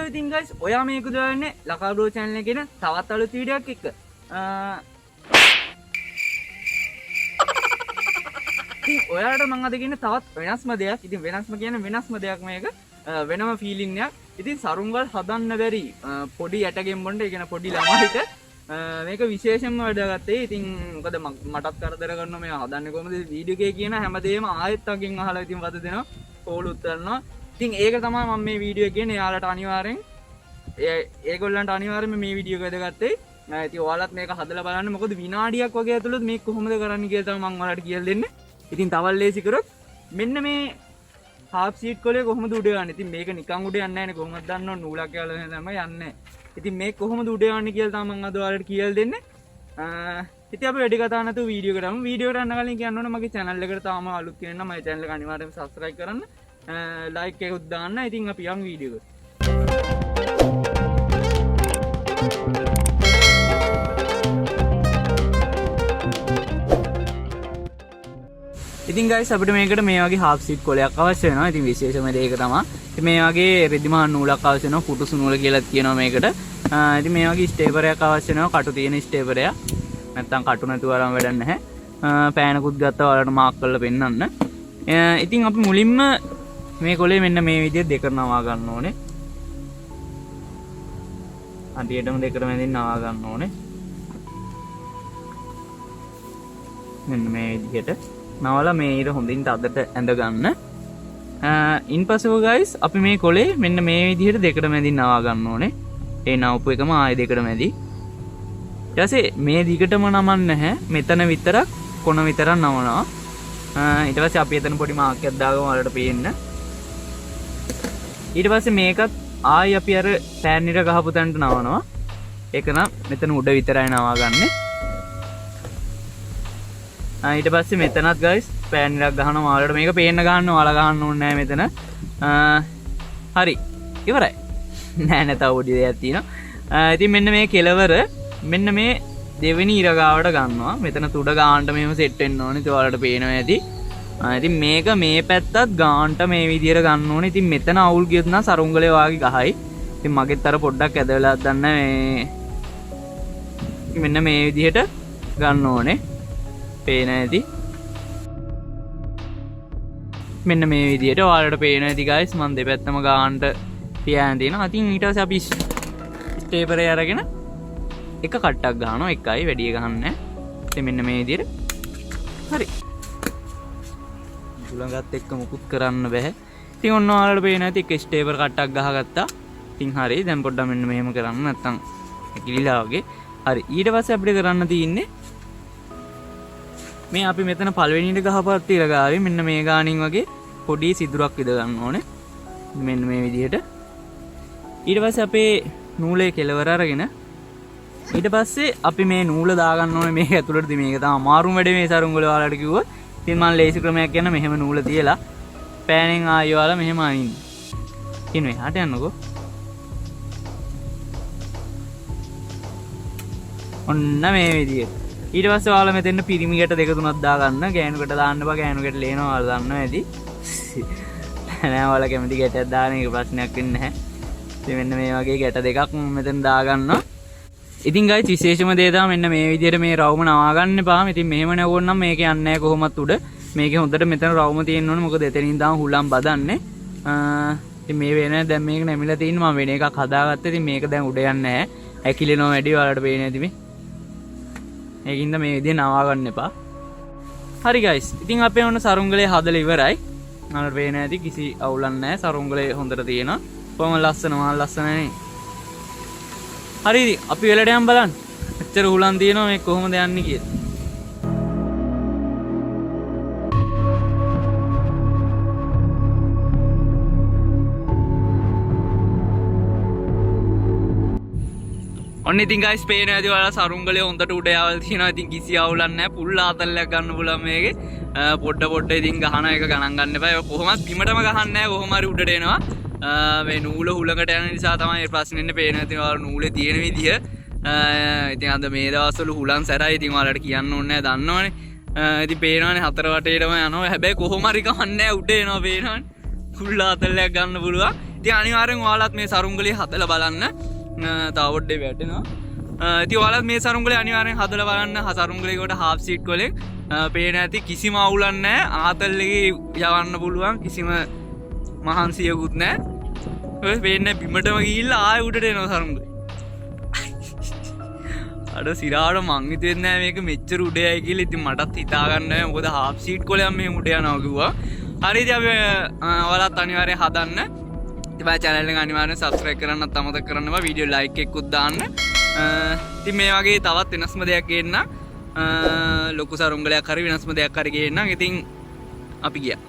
Hello ඉතින් guys ඔයා මේක දාන්නේ ලකා බ්‍රෝ channel එකේ න තවත් අලුත් වීඩියෝ එකක් එක්ක. ඉතින් ඔයාලට මම අද කියන්නේ තවත් වෙනස්ම දෙයක්. ඉතින් වෙනස්ම කියන්නේ වෙනස්ම දෙයක් මේක. වෙනම ෆීලිං එකක්. ඉතින් සරුංගල් හදන්න බැරි පොඩි ඇටගෙන් බොන්න ඒ කියන්නේ පොඩි ළමයිට මේක විශේෂයෙන්ම වැඩගත්තේ. ඉතින් මොකද මටත් කරදර කරනවා මේ හදන්නේ කොහොමද වීඩියෝ එකේ කියන හැමදේම ආයෙත් අකින් අහලා ඉතින් වද දෙනවා. කෝල් උත්තරනවා. ඉතින් ඒක තමයි මම මේ වීඩියෝ එකේ එයාලට අනිවාර්යෙන් ඒගොල්ලන්ට අනිවාර්යෙන්ම මේ වීඩියෝ එක වැදගත්තේ. ඉතින් ඔයාලත් මේක හදලා බලන්න. මොකද විනාඩියක් වගේ ඇතුළත මේක කොහොමද කරන්නේ කියලා තමයි මම ඔයාලට කියලා දෙන්නේ. ඉතින් තවල් ලේසි කරොත් මෙන්න මේ half sheet කොලේ කොහොමද උඩ යන්නේ. ඉතින් මේක නිකන් උඩ යන්නේ නැහැ නේ. කොහොමද දන්නව නූලක් යාලා තමයි යන්නේ. ඉතින් මේක කොහොමද උඩ යන්නේ කියලා තමයි මම අද ඔයාලට කියලා දෙන්නේ. ඉතින් අපි වැඩි කතා නැතුව වීඩියෝ එකට යමු. වීඩියෝ එකට යන්න කලින් කියන්න ඕනේ මගේ channel එකට තාම අලුත් කෙනෙක් නම් මගේ channel එක අනිවාර්යයෙන්ම subscribe කරන්න. like එකකුත් දාන්න. ඉතින් අපි යමු වීඩියෝ එකට. ඉතින් guys අපිට මේකට මේ වගේ half sheet කොලයක් අවශ්‍ය වෙනවා. ඉතින් විශේෂම දේ ඒක තමයි. ඉතින් මේ වගේ රෙදිමහන් නූලක් අවශ්‍ය වෙනවා. පුටුසු නූල කියලා කියනවා මේකට. ඉතින් මේ වගේ ස්ටේපර් එකක් අවශ්‍ය වෙනවා. කටු තියෙන ස්ටේපර් එක. නැත්තම් කටු නැතුව අරන් වැඩක් නැහැ. පෑනකුත් ගත්තා ඔයාලට මාක් කරලා පෙන්නන්න. ඉතින් අපි මුලින්ම මේ කොලේ මෙන්න මේ විදිහට දෙකට නවා ගන්න ඕනේ. අන්තියටම දෙකට මැදින් නවා ගන්න ඕනේ. මෙන්න මේ විදිහට නවලා මේ ඊට හොඳින් තදට ඇඳ ගන්න. ඉන්පසුව guys අපි මේ කොලේ මෙන්න මේ විදිහට දෙකට මැදින් නවා ගන්න ඕනේ. ඒ නවපු එකම ආයෙ දෙකට මැදි. ඊට පස්සේ මේ දිගටම නමන්නේ නැහැ. මෙතන විතරක් කොන විතරක් නවනවා. ඊට පස්සේ අපි එතන පොඩි මාක් එකක් දාගමු ඔයාලට පේන්න. ඊට පස්සේ මේකත් ආයි අපි අර පෑන් එක ගහපු තැනට නවනවා. ඒක නම් මෙතන උඩ විතරයි නවා ගන්නෙ. ඊට පස්සේ මෙතනත් guys පෑන් එකක් ගහනවා. ඔයාලට මේක පේන්න ගන්න ඔයාලා ගහන්න ඕනේ නැහැ මෙතන. හරි. ඉවරයි. නෑ තව පොඩි දෙයක් තියෙනවා. ඉතින් මෙන්න මේ කෙලවර මෙන්න මේ දෙවෙනි ඉරගාවට ගන්නවා. මෙතන තුඩ ගානට මෙහෙම සෙට් වෙන්න ඕනේ. ඉතින් ඔයාලට පේනවා ඇති. ඉතින් මේක මේ පැත්තත් ගානට මේ විදියට ගන්න ඕනේ. ඉතින් මෙතන අවුල් ගියොත් නම් සරුංගලේ වාගේ ගහයි. ඉතින් මගෙත් අර පොඩ්ඩක් ඇද වෙලාක් දන්න මේ මෙන්න මේ විදියට ගන්න ඕනේ. පේන ඇති. මෙන්න මේ විදියට ඔයාලට පේන ඇති guys මම දෙපැත්තම ගානට තියාගෙන තියෙනවා. ඉතින් ඊට පස්සේ අපි ස්ටේපර් එක අරගෙන එක කට්ටක් ගන්නවා. එකයි වැඩි ගහන්නේ නැහැ. ඉතින් මෙන්න මේ විදියට. හරි. උලඟත් එක්ක මුකුත් කරන්න බෑ. ඉතින් ඔන්න ඔයාලට පේන ඇති එක ස්ටේපර් කට්ටක් ගහගත්තා. ඉතින් හරි. දැන් පොඩ්ඩක් මෙන්න මෙහෙම කරන්න නැත්තම් කිලිලා වගේ. හරි. ඊට පස්සේ අපිට කරන්න තියෙන්නේ මේ අපි මෙතන පළවෙනිට ගහපත් ඉර ගාවේ මෙන්න මේ ගානින් වගේ පොඩි සිදුරක් විද ගන්න ඕනේ. මෙන්න මේ විදිහට. ඊට පස්සේ අපේ නූලේ කෙලවර අරගෙන ඊට පස්සේ අපි මේ නූල දාගන්න ඕනේ මේක ඇතුළටදී. මේක තමයි අමාරුම වැඩේ මේ සරුංගල ඔයාලට කිව්වොත්. ඉතින් මම ලේසි ක්‍රමයක් කියන මෙහෙම නූල තියලා පෑනෙන් ආයෙ ඔයාලා මෙහෙම අනින්න. ඉතින් එහාට යන්නකෝ. ඔන්න මේ විදිහට. ඊට පස්සේ ඔයාලා මෙතෙන් පිරිමිකට දෙක තුනක් දාගන්න. ගෑනුකට දාන්න බෑ. ගෑනුකට ලේනවා ඔයාලා දන්නවා ඇති. නෑ ඔයාලා කැමති ගැටයක් දාන එක ප්‍රශ්නයක් වෙන්නේ නැහැ. ඉතින් මෙන්න මේ වගේ ගැට දෙකක් මෙතෙන් දාගන්නවා. ඉතින් guys විශේෂම දේ තමයි මෙන්න මේ විදිහට මේ රවුම නවා ගන්න එපා. ඉතින් මෙහෙම නැවුවොත් නම් මේක යන්නේ නැහැ කොහොමත් උඩ. මේකේ හොඳට මෙතන රවුම තියෙන්න ඕනේ. මොකද එතනින් තමයි හුලම් බදන්නේ. ඉතින් මේ වෙන දැන් මේක නැමිලා තියෙන මම වෙන එකක් හදාගත්තා. ඉතින් මේක දැන් උඩ යන්නේ නැහැ. ඇකිලෙනවා වැඩි ඔයාලට පේන්නේ නැති මේ. ඒකින්ද මේ විදිහ නවා ගන්න එපා. හරි guys. ඉතින් අපේ ඔන්න සරුංගලේ හදලා ඉවරයි. මම පේන්නේ නැති කිසි අවුලක් නැහැ. සරුංගලේ හොඳට තියෙනවා. කොහොම ලස්සන මහා ලස්සන නේ. හරි අපි වෙලට යම් බලන්න. මෙච්චර හුලන් තියෙනවා මේ කොහොමද යන්නේ කියලා. ඔන්න ඉතින් guys පේනවා ඇති ඔයාලා සරුංගලේ හොඳට උඩ යවල් තියෙනවා. ඉතින් කිසි අවුලක් නැහැ. පුල් ආතල්ලයක් ගන්න පුළුවන් මේකේ. පොඩ ඉතින් ගහන එක ගණන් ගන්න එපා. ඒක කොහොමත් බිමටම ගහන්නේ නැහැ. කොහොම හරි උඩට එනවා. මේ නූල හුලකට යන නිසා තමයි ප්‍රශ්නේ ඉන්නේ. පේනවා ඉතින් ඔයාලා නූලේ තියෙන විදිය. ඉතින් අද මේ දවස්වල හුලන් සැරයි. ඉතින් ඔයාලට කියන්න ඕනේ නැහැ දන්නවනේ. ඉතින් පේනවනේ හතර වටේටම යනවා. හැබැයි කොහොම හරි ගහන්නේ නැහැ උඩ එනවා පේනවනේ. පුල් ආතල්ලයක් ගන්න පුළුවන්. ඉතින් අනිවාර්යෙන් ඔයාලත් මේ සරුංගලේ හදලා බලන්න. තව පොඩ්ඩේ වැටෙනවා. ඉතින් ඔයාලත් මේ සරුංගලේ අනිවාර්යෙන් හදලා බලන්න. සරුංගලේ කොට half seat වලින් පේන ඇති කිසිම අවුලක් නැහැ. ආතල් එකේ යවන්න පුළුවන්. කිසිම මහන්සියකුත් නැහැ. ඔය වෙන්නේ බිමටම ගිහිල්ලා ආයෙ උඩට එනවා සරුංගලේ. අර සිරාට මං හිතුවේ නෑ මේක මෙච්චර උඩ යයි කියලා. ඉතින් මටත් හිතා ගන්න බෑ. මොකද half seat කොලයන් මෙහෙම උඩ යනවා කිව්වා. හරි ඉතින් අපි ඔයාලත් අනිවාර්යෙන් හදන්න. ඉතින් මගේ channel එක අනිවාර්යෙන් subscribe කරන්නත් අමතක කරන්න එපා. වීඩියෝ like එකකුත් දාන්න. ඉතින් මේ වගේ තවත් වෙනස්ම දෙයක් ගේන්න. ලොකු සරුංගලයක් හරි වෙනස්ම දෙයක් හරි ගේන්න. ඉතින් අපි ගියා.